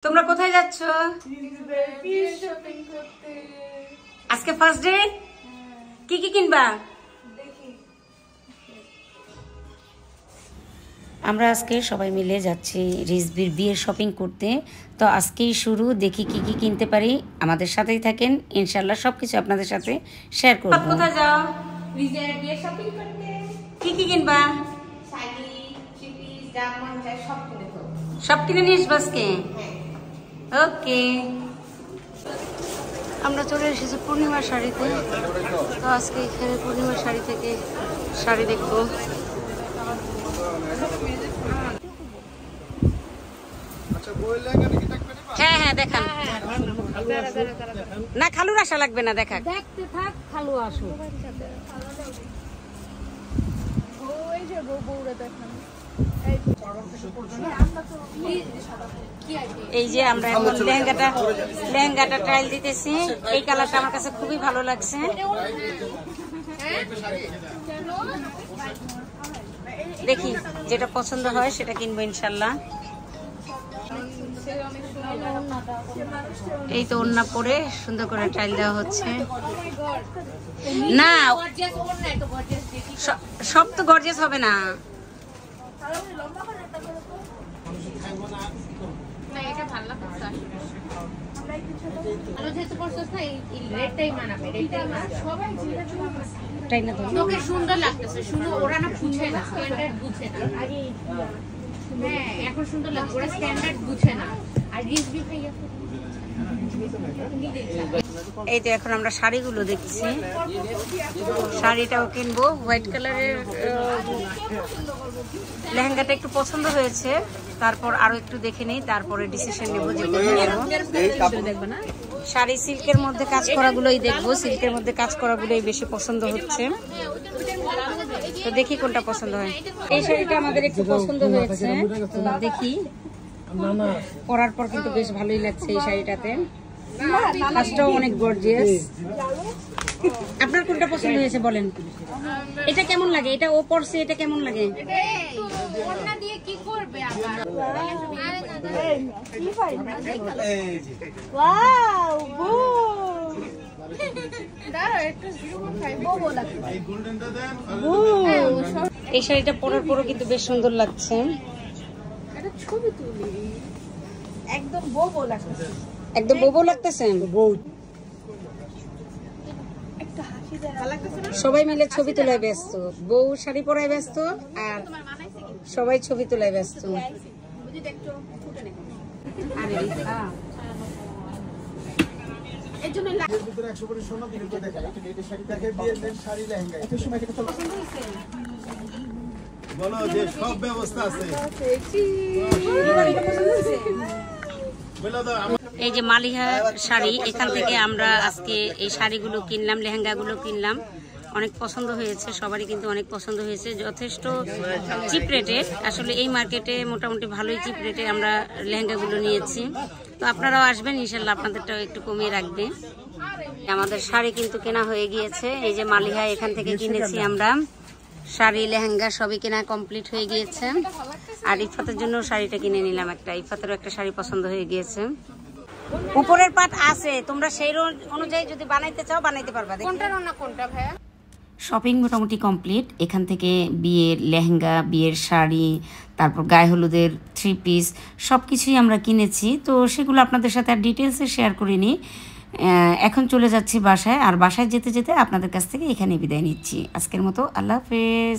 তোমরা কোথায় যাচ্ছ? আজকে ফার্স্ট ডে। কি কি কিনবা? আমরা আজকে সবাই মিলে যাচ্ছি রিজবির বিয়ের শপিং করতে। তো আজকেই শুরু, দেখি কি কি কিনতে পারি। আমাদের সাথেই থাকেন, ইনশাআল্লাহ সবকিছু আপনাদের সাথে শেয়ার করব। কোথায় যাও? রিজের বিয়ের শপিং করতে। কি কি কিনবা? শাড়ি, চিপিস, জামা, সব কিনে তো। সব কিনে নিয়ে আসবো আজকে। ওকে, আমরা চলে এসেছি পূর্ণিমার শাড়িতে। তো আজকে এখানে পূর্ণিমার শাড়ি থেকে শাড়ি দেখবো। হ্যাঁ হ্যাঁ দেখান। না খালুর আশা লাগবে না, দেখা দেখতে থাক, খালু আসো। এই যে আমরা এখন লেহেঙ্গাটা ট্রায়াল দিতেছি। এই কালারটা আমার কাছে খুবই ভালো লাগছে। দেখি যেটা পছন্দ হয় সেটা কিনবো ইনশাল্লাহ। এই তো ওড়না পরে সুন্দর করে ট্রায়াল দেওয়া হচ্ছে। না সব তো গর্জিয়াস হবে না। সুন্দর লাগতেছে, শুধু ওরা না বুঝে না, স্ট্যান্ডার্ড বুঝে না। হ্যাঁ এখন সুন্দর লাগছে, ওরা স্ট্যান্ডার্ড বুঝে না। আর রিজবি ভাইয়া এই তো এখন আমরা শাড়িগুলো দেখছি। শাড়িটাও কিনবো। হোয়াইট কালারের লেহেঙ্গাটা একটু পছন্দ হয়েছে, তারপর আরো একটু দেখে নেই, তারপরে ডিসিশন নেব যে দেখবো না। শাড়ি সিল্কের মধ্যে কাজ করাগুলোই দেখবো, সিল্কের মধ্যে কাজ করাগুলোই বেশি পছন্দ হচ্ছে। তো দেখি কোনটা পছন্দ হয়। এই শাড়িটা আমাদের একটু পছন্দ হয়েছে, তো দেখি। পরার পর কিন্তু বেশ ভালোই লাগছে এই শাড়িটাতে। কাজটাও অনেক গর্জিয়াস। আপনার কোনটা পছন্দ হয়েছে বলেন? এটা কেমন লাগে? এটা ও পরছে, এটা কেমন লাগে? ওড়না দিয়ে কি করবে আবার? ওয়াও বু এই শাড়িটা পরার পরও কিন্তু বেশ সুন্দর লাগছে। ছবি তুলি, একদম বোবো লাগছে। একদম বোবো লাগতেছে। সবাই মিলে ছবি তোলায় ব্যস্ত, বউ শাড়ি পরায় ব্যস্ত, আর সবাই ছবি তোলায় ব্যস্ত। বলো যে সব ব্যবস্থা আছে। এই যে মালিহা শাড়ি, এখান থেকে আমরা আজকে এই শাড়িগুলো কিনলাম, লেহেঙ্গাগুলো কিনলাম। অনেক পছন্দ হয়েছে, সবারই কিন্তু অনেক পছন্দ হয়েছে। যথেষ্ট চিপ রেটে, আসলে এই মার্কেটে মোটামুটি ভালোই চিপ রেটে আমরা লেহেঙ্গাগুলো নিয়েছি। তো আপনারাও আসবেন, ইনশাল্লাহ আপনাদেরটাও একটু কমিয়ে রাখবে। আমাদের শাড়ি কিন্তু কেনা হয়ে গিয়েছে। এই যে মালিহা এখান থেকে কিনেছি আমরা শাড়ি, লেহেঙ্গা সবই কেনা কমপ্লিট হয়ে গিয়েছে। আর ইফাতের জন্য শাড়িটা কিনে নিলাম একটা। ইফাতেরও একটা শাড়ি পছন্দ হয়ে গিয়েছে। উপরের পাট আছে, তোমরা সেই অনুযায়ী যদি বানাইতে চাও বানাইতে পারবা। কোনটা রান্না কোনটা ভাইয়া? শপিং মোটামুটি কমপ্লিট। এখান থেকে বিয়ের লেহেঙ্গা, বিয়ের শাড়ি, তারপর গায়ে হলুদের 3 পিস সব কিছুই আমরা কিনেছি। তো সেগুলো আপনাদের সাথে আর ডিটেলসে শেয়ার করিনি। এখন চলে যাচ্ছি বাসায়, আর বাসায় যেতে যেতে আপনাদের কাছ থেকে এখানে বিদায় নিচ্ছি। আজকের মতো আল্লাহ হাফেজ।